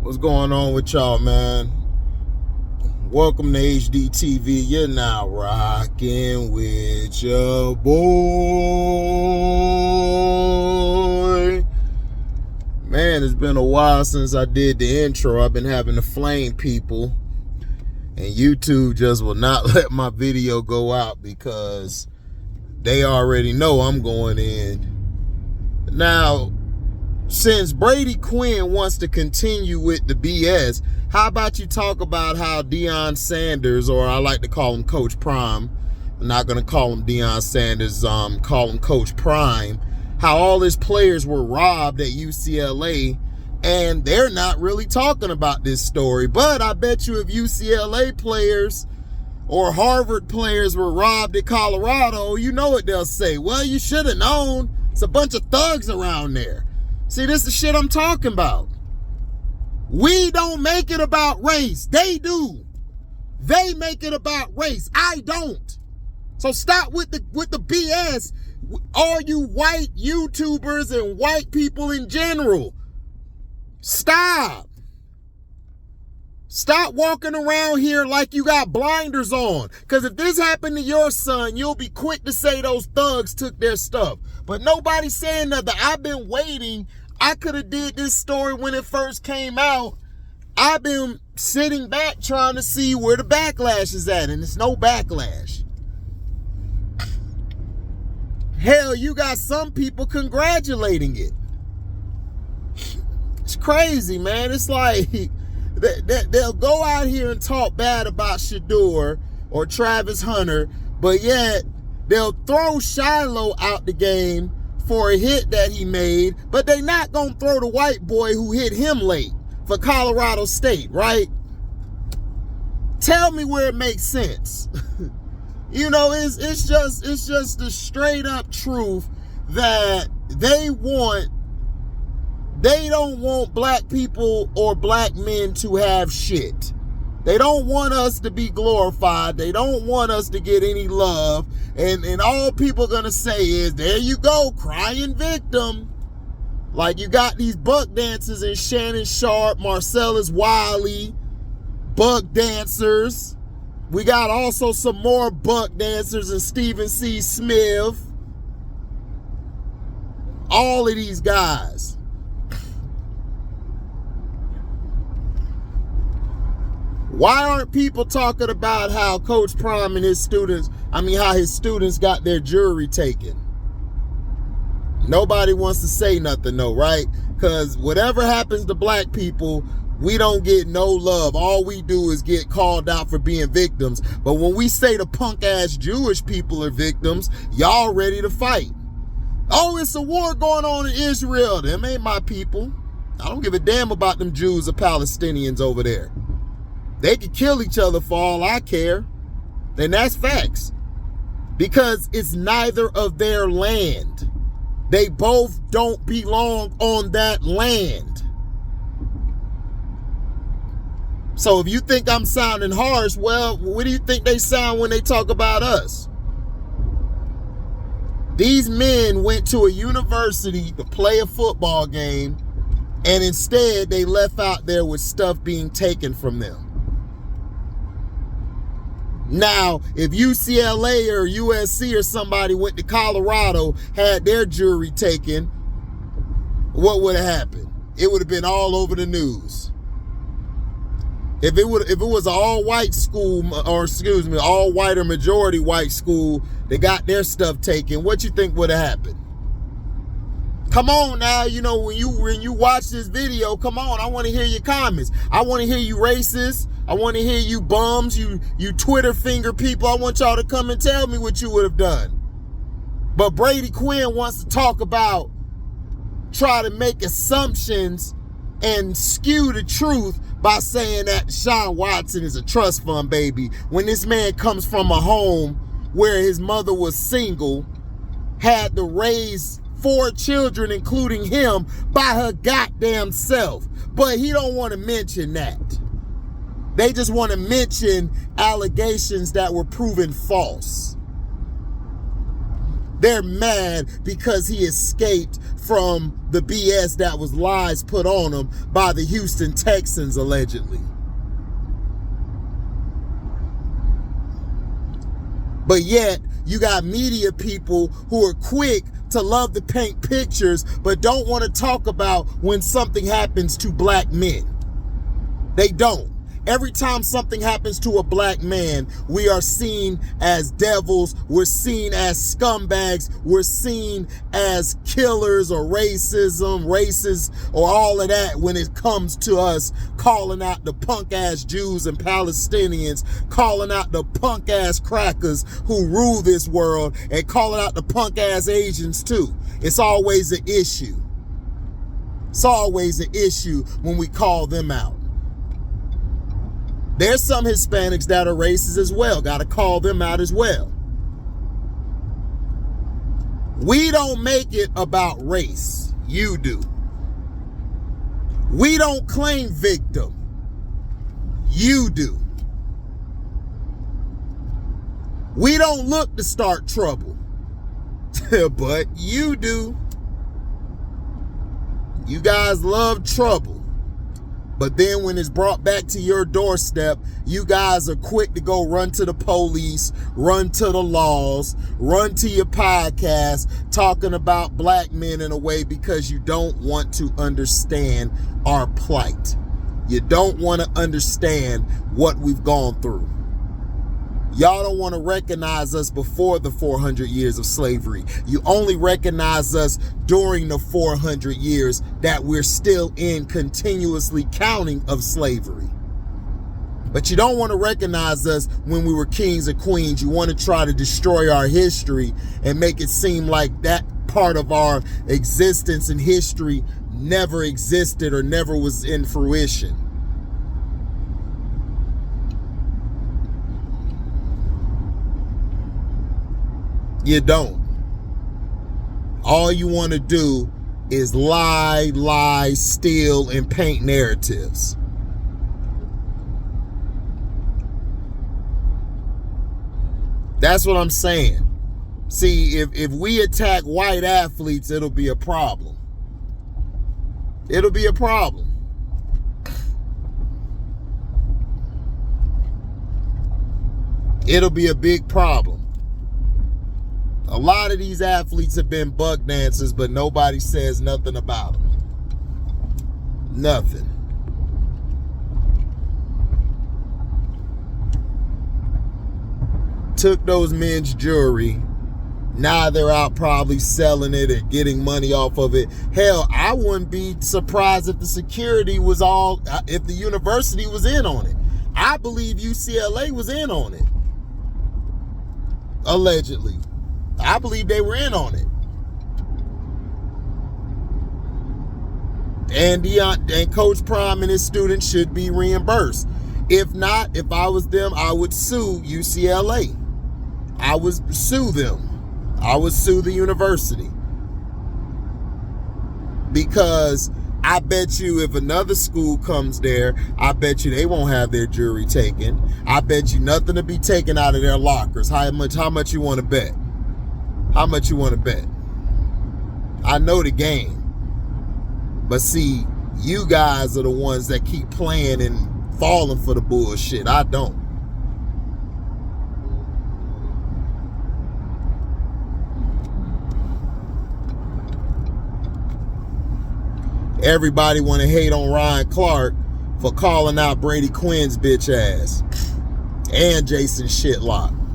What's going on with y'all, man? Welcome to HDiiTV. You're now rocking with your boy. Man, it's been a while since I did the intro. I've been having to flame people, and YouTube just will not let my video go out because they already know I'm going in. Now, since Brady Quinn wants to continue with the BS, how about you talk about how Deion Sanders, or I like to call him Coach Prime, I'm not going to call him Deion Sanders, call him Coach Prime, how all his players were robbed at UCLA, and they're not really talking about this story. But I bet you if UCLA players or Harvard players were robbed at Colorado, you know what they'll say. Well, you should have known. It's a bunch of thugs around there. See, this is the shit I'm talking about. We don't make it about race. They do. They make it about race. I don't. So stop with the BS. All you white YouTubers and white people in general. Stop. Stop walking around here like you got blinders on. Because if this happened to your son, you'll be quick to say those thugs took their stuff. But nobody's saying nothing. I've been waiting. I could have did this story when it first came out. I've been sitting back trying to see where the backlash is at, and it's no backlash. Hell, you got some people congratulating it. It's crazy, man. It's like they'll go out here and talk bad about Shador or Travis Hunter, but yet they'll throw Shiloh out the game for a hit that he made, but they not gonna throw the white boy who hit him late for Colorado State, right? Tell me where it makes sense. You know, it's just the straight up truth that they don't want black people or black men to have shit. They don't want us to be glorified. They don't want us to get any love. And all people gonna say is, there you go, crying victim. Like you got these buck dancers in Shannon Sharp, Marcelluswiley, buck dancers. We got also some more buck dancers in Stephen C. Smith. All of these guys. Why aren't people talking about how Coach Prime and his students, how his students got their jewelry taken? Nobody wants to say nothing though, right? Because whatever happens to black people, we don't get no love. All we do is get called out for being victims. But when we say the punk ass Jewish people are victims, y'all ready to fight. Oh, it's a war going on in Israel. Them ain't my people. I don't give a damn about them Jews or Palestinians over there. They could kill each other for all I care. And that's facts. Because it's neither of their land. They both don't belong on that land. So if you think I'm sounding harsh, well, what do you think they sound when they talk about us? These men went to a university to play a football game, and instead they left out there with stuff being taken from them. Now, if UCLA or USC or somebody went to Colorado, had their jewelry taken, what would have happened? It would have been all over the news. If it was an all-white school, or excuse me, all-white or majority white school that got their stuff taken, what you think would have happened? Come on now, you know, when you watch this video, come on, I want to hear your comments. I want to hear you racists. I want to hear you bums, you Twitter finger people. I want y'all to come and tell me what you would have done. But Brady Quinn wants to talk about, try to make assumptions and skew the truth by saying that Deshaun Watson is a trust fund baby, when this man comes from a home where his mother was single, had to raise 4 children, including him, by her goddamn self. But he don't want to mention that. They just want to mention allegations that were proven false. They're mad because he escaped from the BS that was lies put on him by the Houston Texans, allegedly. But yet, you got media people who are quick to love to paint pictures, but don't want to talk about when something happens to black men. They don't. Every time something happens to a black man, we are seen as devils, we're seen as scumbags, we're seen as killers or racism, racist, or all of that when it comes to us calling out the punk-ass Jews and Palestinians, calling out the punk-ass crackers who rule this world, and calling out the punk-ass Asians too. It's always an issue. It's always an issue when we call them out. There's some Hispanics that are racist as well. Got to call them out as well. We don't make it about race. You do. We don't claim victim. You do. We don't look to start trouble. But you do. You guys love trouble. But then when it's brought back to your doorstep, you guys are quick to go run to the police, run to the laws, run to your podcast, talking about black men in a way because you don't want to understand our plight. You don't want to understand what we've gone through. Y'all don't want to recognize us before the 400 years of slavery. You only recognize us during the 400 years that we're still in continuously counting of slavery. But you don't want to recognize us when we were kings and queens. You want to try to destroy our history and make it seem like that part of our existence and history never existed or never was in fruition. You don't. All you want to do is lie, steal, and paint narratives. That's what I'm saying. See, if we attack white athletes, it'll be a problem. It'll be a problem. It'll be a big problem. A lot of these athletes have been buck dancers, but nobody says nothing about them. Nothing. Took those men's jewelry. Now they're out probably selling it and getting money off of it. Hell, I wouldn't be surprised if the security was if the university was in on it. I believe UCLA was in on it. Allegedly. I believe they were in on it. And Coach Prime and his students should be reimbursed. If not, if I was them, I would sue UCLA. I would sue them. I would sue the university. Because I bet you if another school comes there, I bet you they won't have their jewelry taken. I bet you nothing to be taken out of their lockers. How much you want to bet? How much you want to bet? I know the game. But see, you guys are the ones that keep playing and falling for the bullshit. I don't. Everybody want to hate on Ryanclark for calling out Brady Quinn's bitch ass. And Jason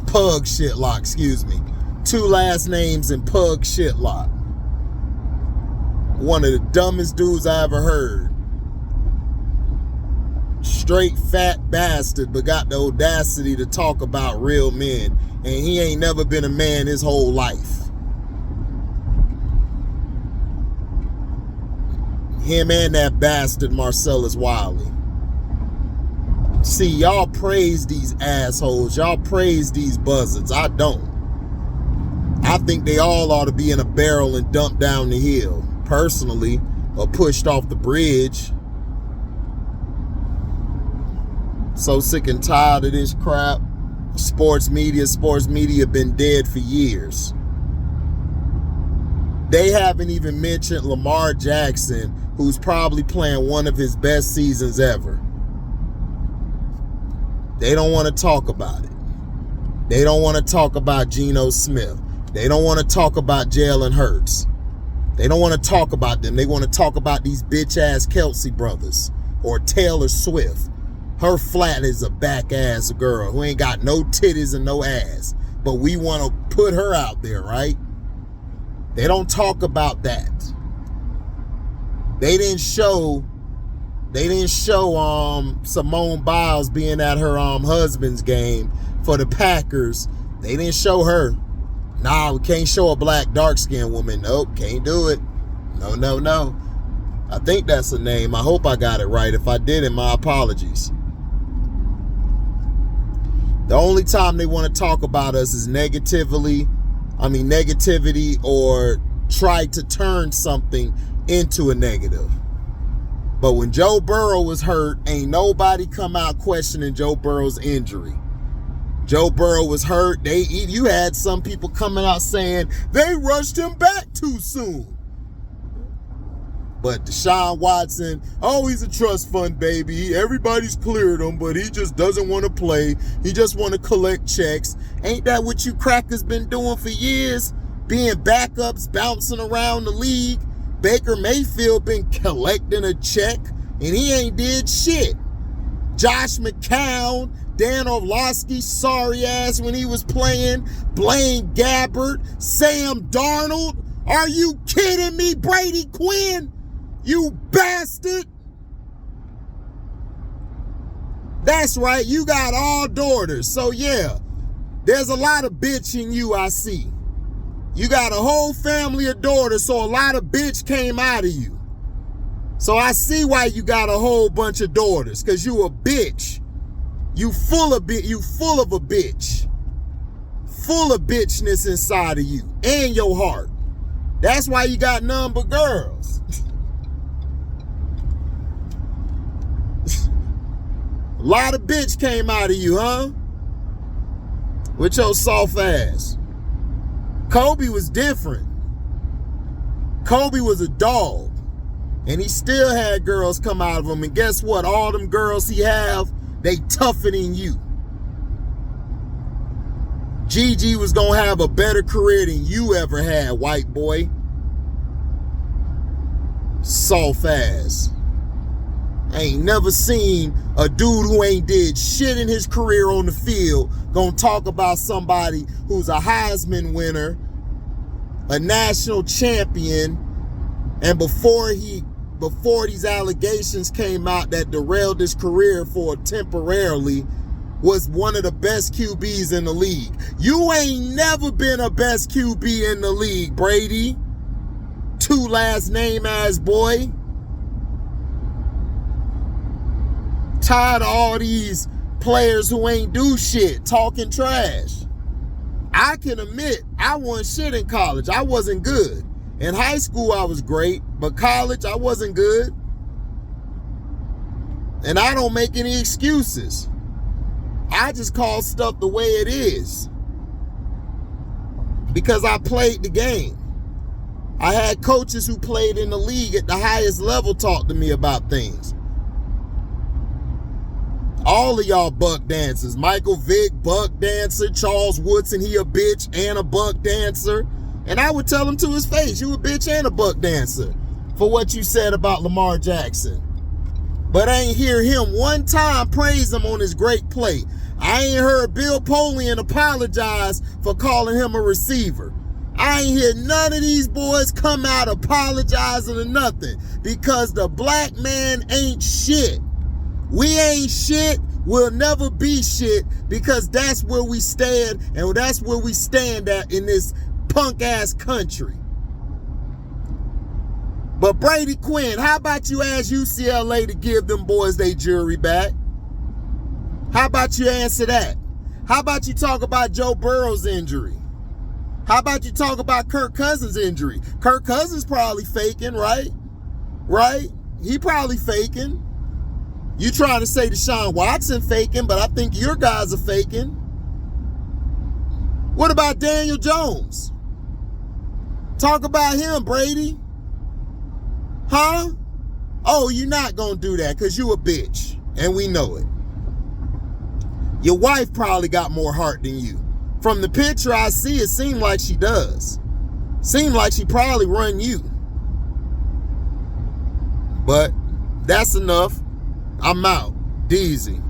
Pug Shitlock, excuse me. 2 last names and Pug Shitlock. One of the dumbest dudes I ever heard. Straight fat bastard, but got the audacity to talk about real men. And he ain't never been a man his whole life. Him and that bastard marcelluswiley. See, y'all praise these assholes. Y'all praise these buzzards. I don't. I think they all ought to be in a barrel and dumped down the hill, personally, or pushed off the bridge. So sick and tired of this crap. Sports media been dead for years. They haven't even mentioned Lamar Jackson, who's probably playing one of his best seasons ever. They don't want to talk about it. They don't want to talk about Geno Smith. They don't want to talk about Jalen Hurts. They don't want to talk about them. They want to talk about these bitch-ass Kelsey brothers or Taylor Swift. Her flat is a back-ass girl who ain't got no titties and no ass. But we want to put her out there, right? They don't talk about that. They didn't show Simone Biles being at her husband's game for the Packers. They didn't show her. Nah, we can't show a black dark-skinned woman. Nope, can't do it. No. I think that's the name. I hope I got it right. If I didn't, my apologies. The only time they want to talk about us is negativity or try to turn something into a negative. But when Joe Burrow was hurt, ain't nobody come out questioning Joe Burrow's injury. Joe Burrow was hurt. You had some people coming out saying they rushed him back too soon. But Deshaun Watson, he's a trust fund baby. Everybody's cleared him, but he just doesn't want to play. He just want to collect checks. Ain't that what you crackers been doing for years? Being backups, bouncing around the league. Baker Mayfield been collecting a check, and he ain't did shit. Josh McCown, Dan Orlovsky, sorry ass when he was playing. Blaine Gabbert, Sam Darnold. Are you kidding me, Brady Quinn? You bastard. That's right, you got all daughters. So yeah, there's a lot of bitch in you, I see. You got a whole family of daughters, so a lot of bitch came out of you. So I see why you got a whole bunch of daughters, because you a bitch. You full of a bitch. Full of bitchness inside of you and your heart. That's why you got none but girls. A lot of bitch came out of you, huh? With your soft ass. Kobe was different. Kobe was a dog. And he still had girls come out of him. And guess what? All them girls he have, they tougher than you. Gigi was going to have a better career than you ever had, white boy. Soft ass. I ain't never seen a dude who ain't did shit in his career on the field gonna talk about somebody who's a Heisman winner, a national champion, and before these allegations came out that derailed his career for temporarily, was one of the best QBs in the league. You ain't never been a best QB in the league, Brady. Two last name ass boy. Tired of all these players who ain't do shit, talking trash. I can admit, I won shit in college. I wasn't good. In high school, I was great, but college, I wasn't good. And I don't make any excuses. I just call stuff the way it is. Because I played the game. I had coaches who played in the league at the highest level talk to me about things. All of y'all buck dancers. Michael Vick, buck dancer. Charles Woodson, he a bitch and a buck dancer. And I would tell him to his face, you a bitch and a buck dancer for what you said about Lamar Jackson. But I ain't hear him one time praise him on his great play. I ain't heard Bill Polian apologize for calling him a receiver. I ain't hear none of these boys come out apologizing or nothing, because the black man ain't shit. We ain't shit. We'll never be shit, because that's where we stand, and that's where we stand at in this punk ass country. But Brady Quinn, how about you ask UCLA to give them boys their jury back? How about you answer that? How about you talk about Joe Burrow's injury? How about you talk about Kirk Cousins' injury? Kirk Cousins probably faking, right? Right? He probably faking. You trying to say Deshaun Watson faking, but I think your guys are faking. What about Daniel Jones? Talk about him, Brady. Huh? Oh, you're not gonna do that because you a bitch. And we know it. Your wife probably got more heart than you. From the picture I see, it seemed like she does. Seemed like she probably run you. But that's enough. I'm out. Deezy.